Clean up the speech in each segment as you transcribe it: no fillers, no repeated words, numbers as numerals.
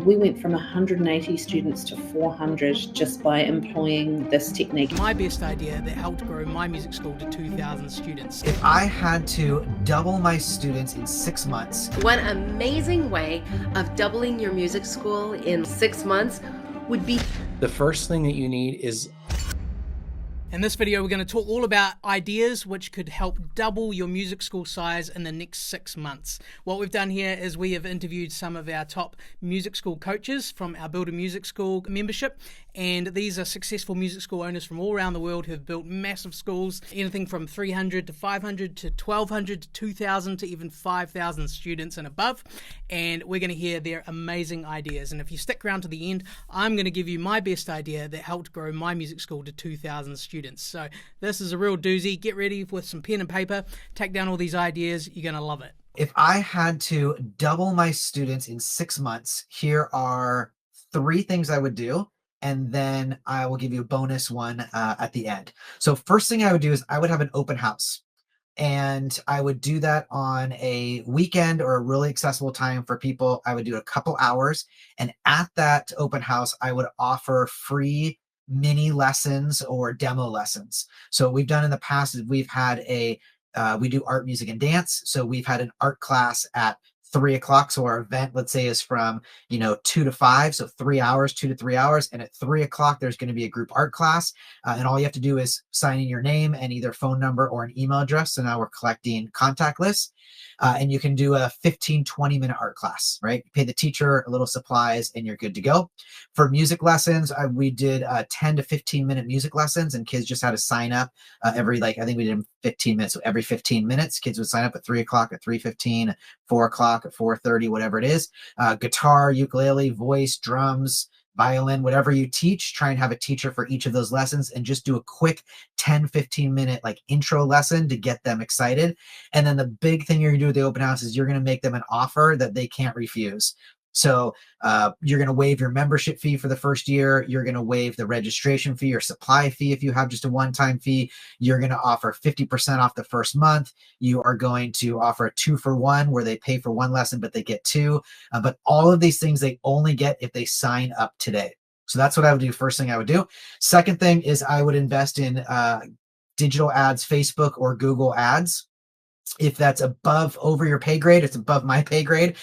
We went from 180 students to 400 just by employing this technique. My best idea that helped grow my music school to 2,000 students. If I had to double my students in 6 months. One amazing way of doubling your music school in 6 months would be... The first thing that you need is... In this video, we're going to talk all about ideas which could help double your music school size in the next 6 months. What we've done here is we have interviewed some of our top music school coaches from our Build a Music School membership, and these are successful music school owners from all around the world who have built massive schools, anything from 300 to 500 to 1,200 to 2,000 to even 5,000 students and above, and we're going to hear their amazing ideas. And if you stick around to the end, I'm going to give you my best idea that helped grow my music school to 2,000 students. So this is a real doozy. Get ready with some pen and paper, take down all these ideas. You're going to love it. If I had to double my students in 6 months, here are 3 things I would do, and then I will give you a bonus one at the end. So first thing I would do is I would have an open house, and I would do that on a weekend or a really accessible time for people. I would do a couple hours, and at that open house, I would offer free mini lessons or demo lessons. So what we've done in the past is we've had we do art, music, and dance. So we've had an art class at 3 o'clock. So our event, let's say, is from 2 to 5, so 3 hours, 2 to 3 hours. And at 3 o'clock, there's going to be a group art class, and all you have to do is sign in your name and either phone number or an email address. So now we're collecting contact lists, and you can do a 15-20 minute art class, right? You pay the teacher a little supplies and you're good to go. For music lessons, we did 10 to 15 minute music lessons, and kids just had to sign up every, I think we did 15 minutes. So every 15 minutes, kids would sign up at 3 o'clock, at 3:15, 4 o'clock, at 4:30, whatever it is. Guitar, ukulele, voice, drums, violin, whatever you teach, try and have a teacher for each of those lessons and just do a quick 10-15 minute intro lesson to get them excited. And then the big thing you're gonna do with the open house is you're gonna make them an offer that they can't refuse. So you're going to waive your membership fee for the first year. You're going to waive the registration fee or supply fee if you have just a one-time fee. You're going to offer 50% off the first month. You are going to offer a 2-for-1 where they pay for 1 lesson, but they get 2. But all of these things they only get if they sign up today. So that's what I would do. First thing I would do. Second thing is I would invest in digital ads, Facebook or Google ads. If that's over your pay grade, it's above my pay grade.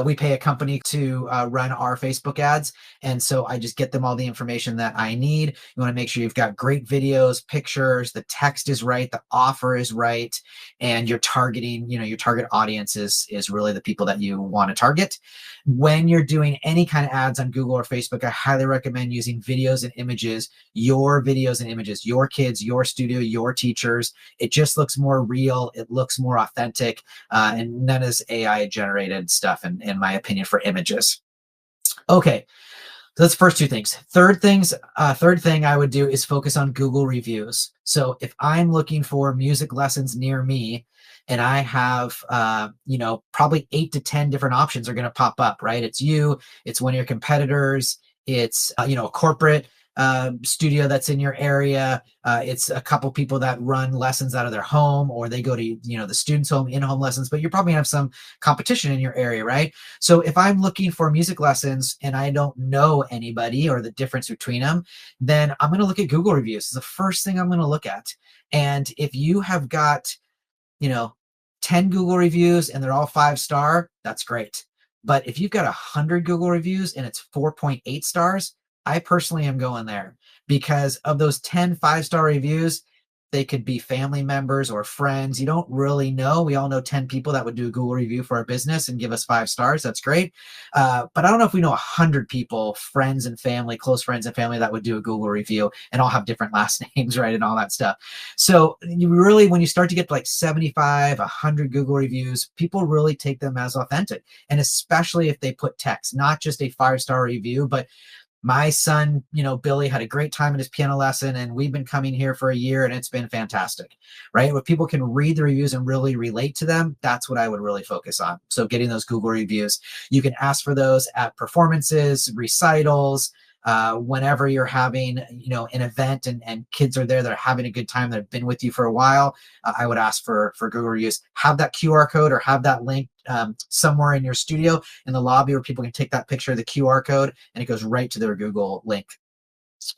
We pay a company to run our Facebook ads. And so I just get them all the information that I need. You want to make sure you've got great videos, pictures, the text is right, the offer is right, and you're targeting, your target audience is really the people that you want to target. When you're doing any kind of ads on Google or Facebook, I highly recommend using videos and images, your videos and images, your kids, your studio, your teachers. It just looks more real. It looks more authentic, and none is AI generated stuff, in my opinion, for images. Okay, so that's the first 2 things. Third thing I would do is focus on Google reviews. So if I'm looking for music lessons near me, and I have, probably 8 to 10 different options are going to pop up, right? It's you, it's one of your competitors, it's, a corporate studio that's in your area. It's a couple people that run lessons out of their home, or they go to, the student's home, in-home lessons, but you probably have some competition in your area, right? So if I'm looking for music lessons and I don't know anybody or the difference between them, then I'm going to look at Google reviews. It's the first thing I'm going to look at. And if you have got 10 Google reviews and they're all 5-star, that's great. But if you've got 100 Google reviews and it's 4.8 stars, I personally am going there, because of those 10 5-star reviews, they could be family members or friends. You don't really know. We all know 10 people that would do a Google review for our business and give us 5 stars. That's great. But I don't know if we know 100 people, friends and family, close friends and family, that would do a Google review and all have different last names, right? And all that stuff. So you really, when you start to get to 75, 100 Google reviews, people really take them as authentic. And especially if they put text, not just a 5-star review, but my son, Billy, had a great time in his piano lesson, and we've been coming here for a year and it's been fantastic, right? Where people can read the reviews and really relate to them, that's what I would really focus on. So getting those Google reviews, you can ask for those at performances, recitals, Whenever you're having, an event and kids are there that are having a good time, that have been with you for a while, I would ask for Google reviews. Have that QR code or have that link somewhere in your studio in the lobby where people can take that picture of the QR code and it goes right to their Google link.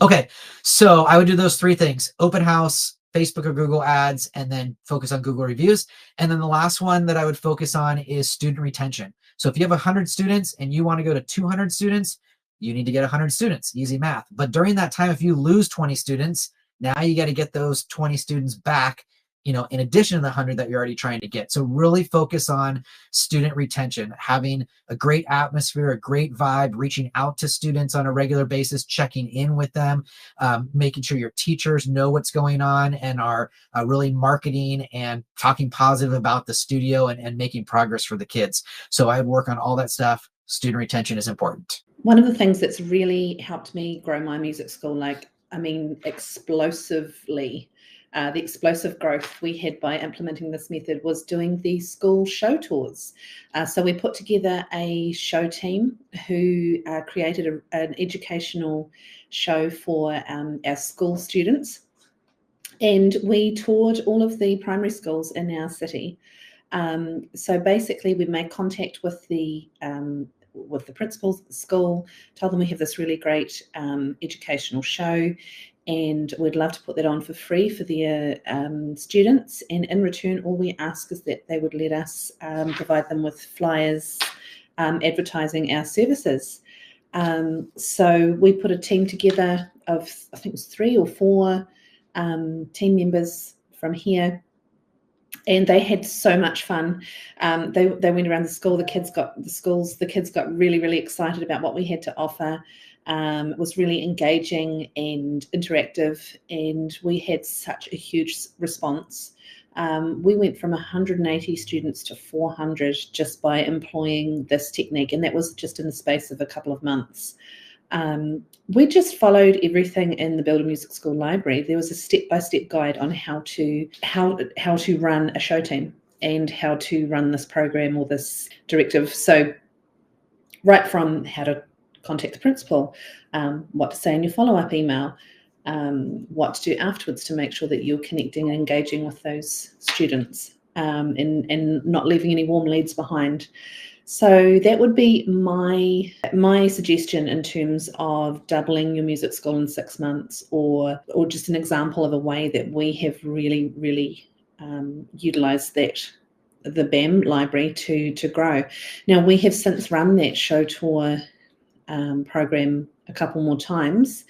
Okay, so I would do those three things: open house, Facebook or Google ads, and then focus on Google reviews. And then the last one that I would focus on is student retention. So if you have 100 students and you want to go to 200 students, you need to get 100 students, easy math. But during that time, if you lose 20 students, now you got to get those 20 students back, in addition to the 100 that you're already trying to get. So really focus on student retention, having a great atmosphere, a great vibe, reaching out to students on a regular basis, checking in with them, making sure your teachers know what's going on and are really marketing and talking positive about the studio and making progress for the kids. So I would work on all that stuff. Student retention is important. One of the things that's really helped me grow my music school, explosively, the explosive growth we had by implementing this method was doing the school show tours. So we put together a show team who created an educational show for our school students. And we toured all of the primary schools in our city. So basically we made contact with the principals at the school, told them we have this really great educational show and we'd love to put that on for free for their students. And in return, all we ask is that they would let us provide them with flyers advertising our services. So we put a team together of, I think it was 3 or 4 team members from here. And they had so much fun. They went around the school. The kids got really, really excited about what we had to offer. It was really engaging and interactive, and we had such a huge response. We went from 180 students to 400 just by employing this technique, and that was just in the space of a couple of months. We just followed everything in the Build a Music School library. There was a step-by-step guide on how to run a show team and how to run this program or this directive. So right from how to contact the principal, what to say in your follow-up email, what to do afterwards to make sure that you're connecting and engaging with those students, and not leaving any warm leads behind. So that would be my suggestion in terms of doubling your music school in 6 months, or just an example of a way that we have really, really utilized the BAM library to grow. Now, we have since run that show tour program a couple more times,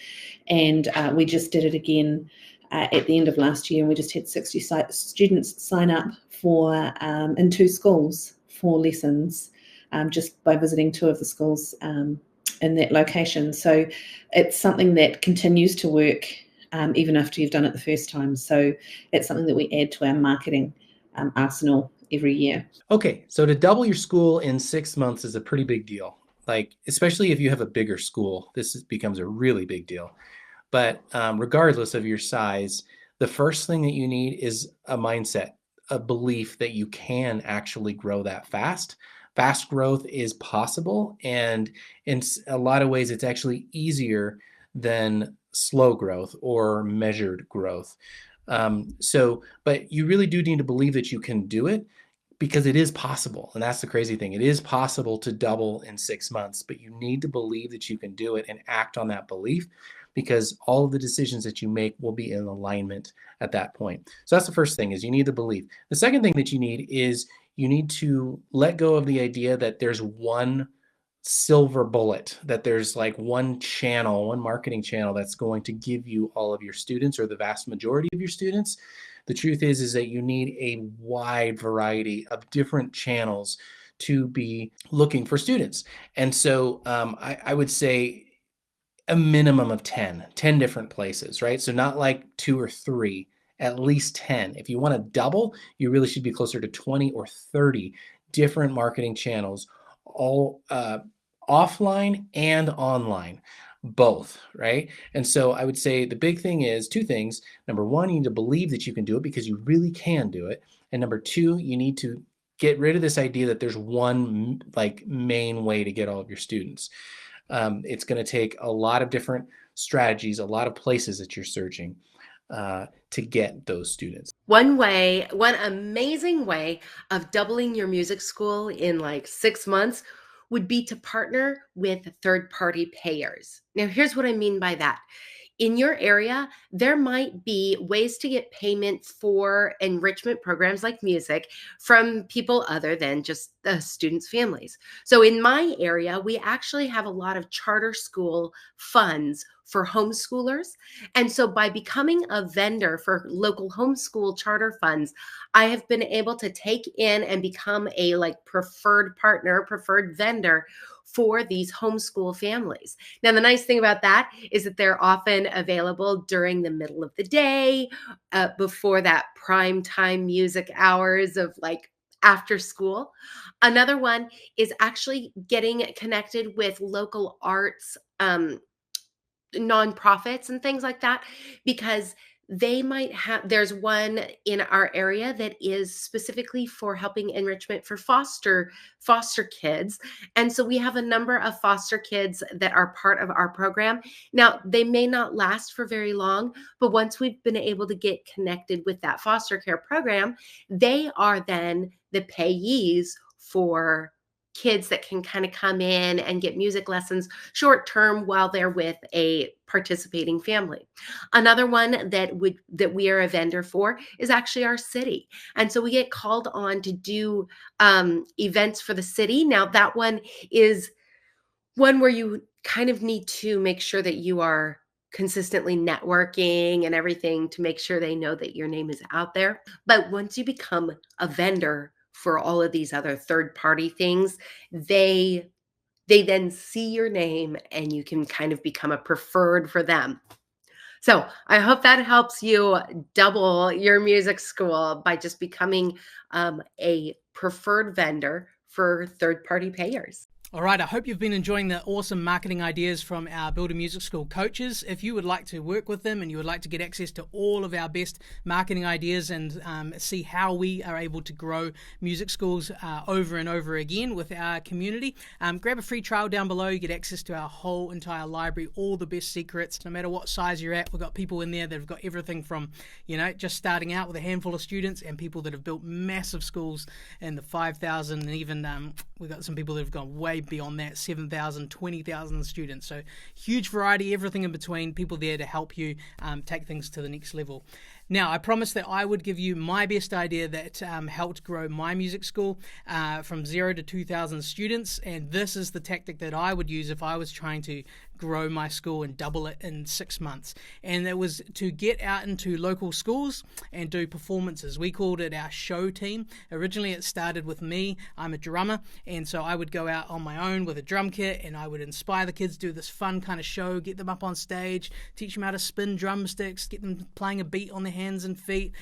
and we just did it again at the end of last year, and we just had 60 students sign up for in 2 schools for lessons, just by visiting 2 of the schools in that location. So it's something that continues to work even after you've done it the first time. So it's something that we add to our marketing arsenal every year. Okay, so to double your school in 6 months is a pretty big deal. Especially if you have a bigger school, this becomes a really big deal. But regardless of your size, the first thing that you need is a mindset, a belief that you can actually grow that fast. Fast growth is possible, and in a lot of ways, it's actually easier than slow growth or measured growth. But you really do need to believe that you can do it, because it is possible. And that's the crazy thing. It is possible to double in 6 months, but you need to believe that you can do it and act on that belief, because all of the decisions that you make will be in alignment at that point. So that's the first thing, is you need the belief. The second thing that you need is you need to let go of the idea that there's one silver bullet, that there's one channel, one marketing channel that's going to give you all of your students or the vast majority of your students. The truth is that you need a wide variety of different channels to be looking for students. And so I would say a minimum of 10 different places, right? So not 2 or 3, at least 10. If you want to double, you really should be closer to 20 or 30 different marketing channels, all offline and online, both, right? And so I would say the big thing is 2 things. Number 1, you need to believe that you can do it, because you really can do it. And number 2, you need to get rid of this idea that there's one main way to get all of your students. It's going to take a lot of different strategies, a lot of places that you're searching to get those students. One amazing way of doubling your music school in like 6 months would be to partner with third-party payers. Now, here's what I mean by that. In your area, there might be ways to get payment for enrichment programs like music from people other than just the students' families. So in my area, we actually have a lot of charter school funds for homeschoolers. And so by becoming a vendor for local homeschool charter funds, I have been able to take in and become a like preferred partner, preferred vendor for these homeschool families. Now, the nice thing about that is that they're often available during the middle of the day, before that prime time music hours of like after school. Another one is actually getting connected with local arts, nonprofits and things like that, because they might have, there's one in our area that is specifically for helping enrichment for foster kids. And so we have a number of foster kids that are part of our program. Now, they may not last for very long, but once we've been able to get connected with that foster care program, they are then the payees for kids that can kind of come in and get music lessons short term while they're with a participating family. Another one that we are a vendor for is actually our city. And so we get called on to do events for the city. Now that one is one where you kind of need to make sure that you are consistently networking and everything to make sure they know that your name is out there. But once you become a vendor for all of these other third-party things, they then see your name and you can kind of become a preferred for them. So I hope that helps you double your music school by just becoming a preferred vendor for third-party payers. All right, I hope you've been enjoying the awesome marketing ideas from our Build a Music School coaches. If you would like to work with them and you would like to get access to all of our best marketing ideas and see how we are able to grow music schools over and over again with our community, grab a free trial down below. You get access to our whole entire library, all the best secrets, no matter what size you're at. We've got people in there that have got everything from, just starting out with a handful of students and people that have built massive schools in the 5,000, and even we've got some people that have gone way beyond that, 7,000, 20,000 students. So huge variety, everything in between, people there to help you take things to the next level. Now, I promised that I would give you my best idea that helped grow my music school from 0 to 2,000 students, and this is the tactic that I would use if I was trying to grow my school and double it in 6 months. And it was to get out into local schools and do performances. We called it our show team. Originally, it started with me. I'm a drummer, and so I would go out on my own with a drum kit, and I would inspire the kids to do this fun kind of show, get them up on stage, teach them how to spin drumsticks, get them playing a beat on their hands and feet,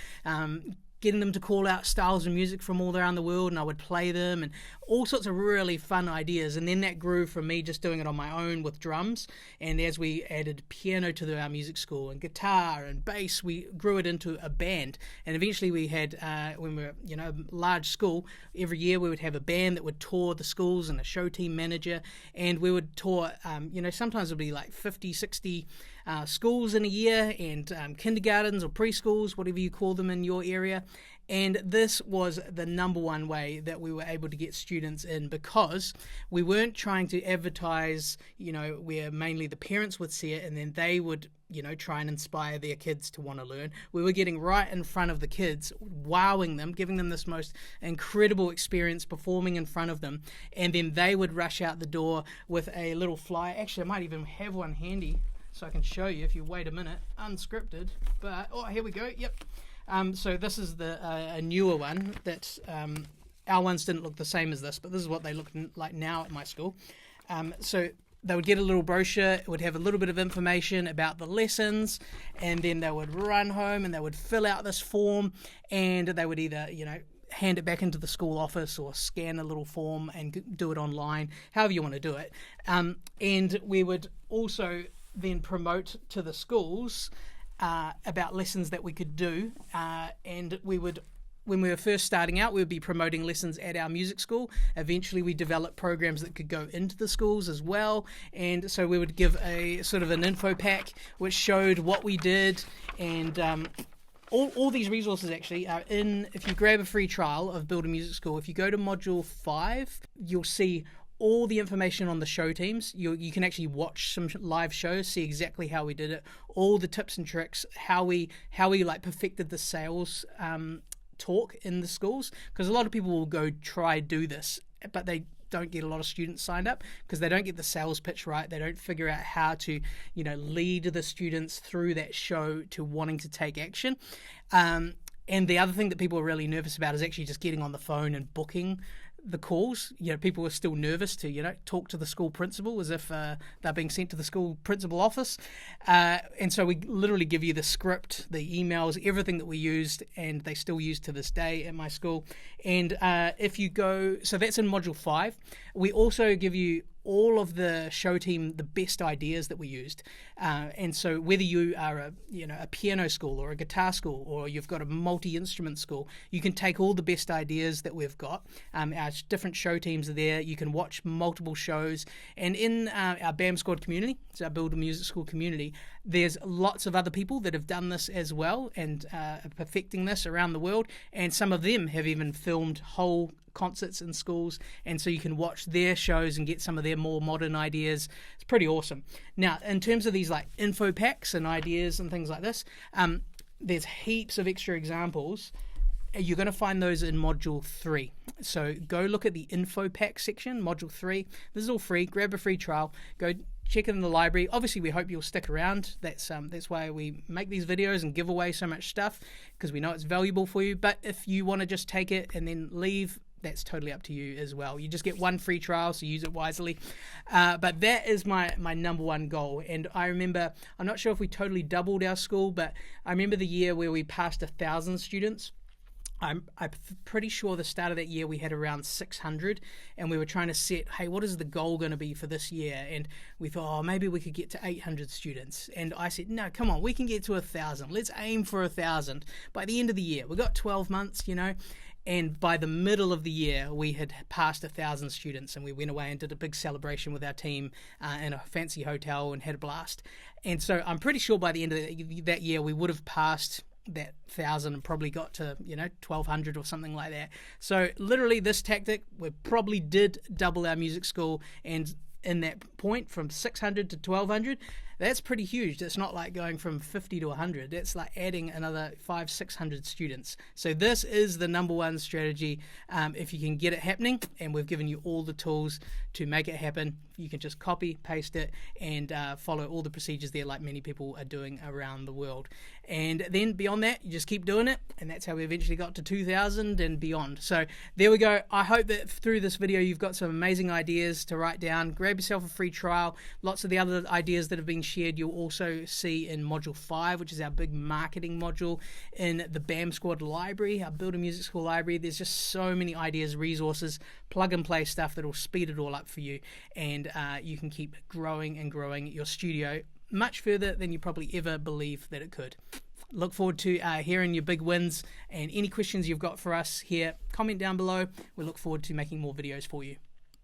getting them to call out styles of music from all around the world, and I would play them, and all sorts of really fun ideas. And then that grew from me just doing it on my own with drums, and as we added piano to our music school and guitar and bass, we grew it into a band. And eventually we had, when we were a large school, every year we would have a band that would tour the schools and a show team manager, and we would tour, sometimes it would be like 50, 60 schools in a year, and kindergartens or preschools, whatever you call them in your area. And this was the number one way that we were able to get students in, because we weren't trying to advertise, where mainly the parents would see it and then they would, try and inspire their kids to want to learn. We were getting right in front of the kids, wowing them, giving them this most incredible experience performing in front of them. And then they would rush out the door with a little flyer. Actually, I might even have one handy so I can show you if you wait a minute. Unscripted, but, here we go. Yep. So this is a newer one that our ones didn't look the same as this, but this is what they look like now at my school. So they would get a little brochure. It would have a little bit of information about the lessons, and then they would run home and they would fill out this form, and they would either, hand it back into the school office or scan a little form and do it online, however you want to do it. And we would also then promote to the schools about lessons that we could do, and we would when we were first starting out, we would be promoting lessons at our music school. Eventually, we developed programs that could go into the schools as well. And so we would give a sort of an info pack which showed what we did. And all these resources actually are in, if you grab a free trial of Build a Music School, if you go to Module 5, you'll see all the information on the show teams. You can actually watch some live shows, see exactly how we did it, all the tips and tricks, how we like perfected the sales talk in the schools, because a lot of people will go try do this, but they don't get a lot of students signed up because they don't get the sales pitch right. They don't figure out how to, lead the students through that show to wanting to take action. And the other thing that people are really nervous about is actually just getting on the phone and booking the calls. People are still nervous to, talk to the school principal as if they're being sent to the school principal office. And so we literally give you the script, the emails, everything that we used, and they still use to this day at my school. And if you go, so that's in Module 5. We also give you all of the show team, the best ideas that we used. And so whether you are a piano school or a guitar school, or you've got a multi-instrument school, you can take all the best ideas that we've got. Our different show teams are there. You can watch multiple shows. And in our BAM Squad community, so our Build a Music School community, there's lots of other people that have done this as well and are perfecting this around the world. And some of them have even filmed whole concerts in schools, and so you can watch their shows and get some of their more modern ideas. It's pretty awesome. Now, in terms of these like info packs and ideas and things like this, there's heaps of extra examples. You're going to find those in Module 3. So go look at the info pack section, Module 3. This is all free. Grab a free trial. Go check it in the library. Obviously, we hope you'll stick around. That's why we make these videos and give away so much stuff, because we know it's valuable for you. But if you want to just take it and then leave, that's totally up to you as well. You just get one free trial, so use it wisely. But that is my number one goal. And I remember, I'm not sure if we totally doubled our school, but I remember the year where we passed 1,000 students. I'm pretty sure the start of that year we had around 600, and we were trying to set, hey, what is the goal going to be for this year? And we thought, maybe we could get to 800 students. And I said, no, come on, we can get to 1,000. Let's aim for 1,000 by the end of the year. We've got 12 months, And by the middle of the year, we had passed 1,000 students, and we went away and did a big celebration with our team in a fancy hotel and had a blast. And so I'm pretty sure by the end of that year, we would have passed that 1,000 and probably got to 1,200 or something like that. So literally this tactic, we probably did double our music school, and in that point from 600 to 1,200, that's pretty huge. It's not like going from 50 to 100. It's like adding another 500-600 students. So this is the number one strategy. If you can get it happening, and we've given you all the tools to make it happen, you can just copy, paste it, and follow all the procedures there like many people are doing around the world. And then beyond that, you just keep doing it, and that's how we eventually got to 2,000 and beyond. So there we go. I hope that through this video you've got some amazing ideas to write down. Grab yourself a free trial. Lots of the other ideas that have been shared you'll also see in Module 5, which is our big marketing module in the BAM Squad library, our Build a Music School library. There's just so many ideas, resources, plug and play stuff that will speed it all up for you, and you can keep growing and growing your studio much further than you probably ever believed that it could. Look forward to hearing your big wins, and any questions you've got for us here, comment down below. We look forward to making more videos for you.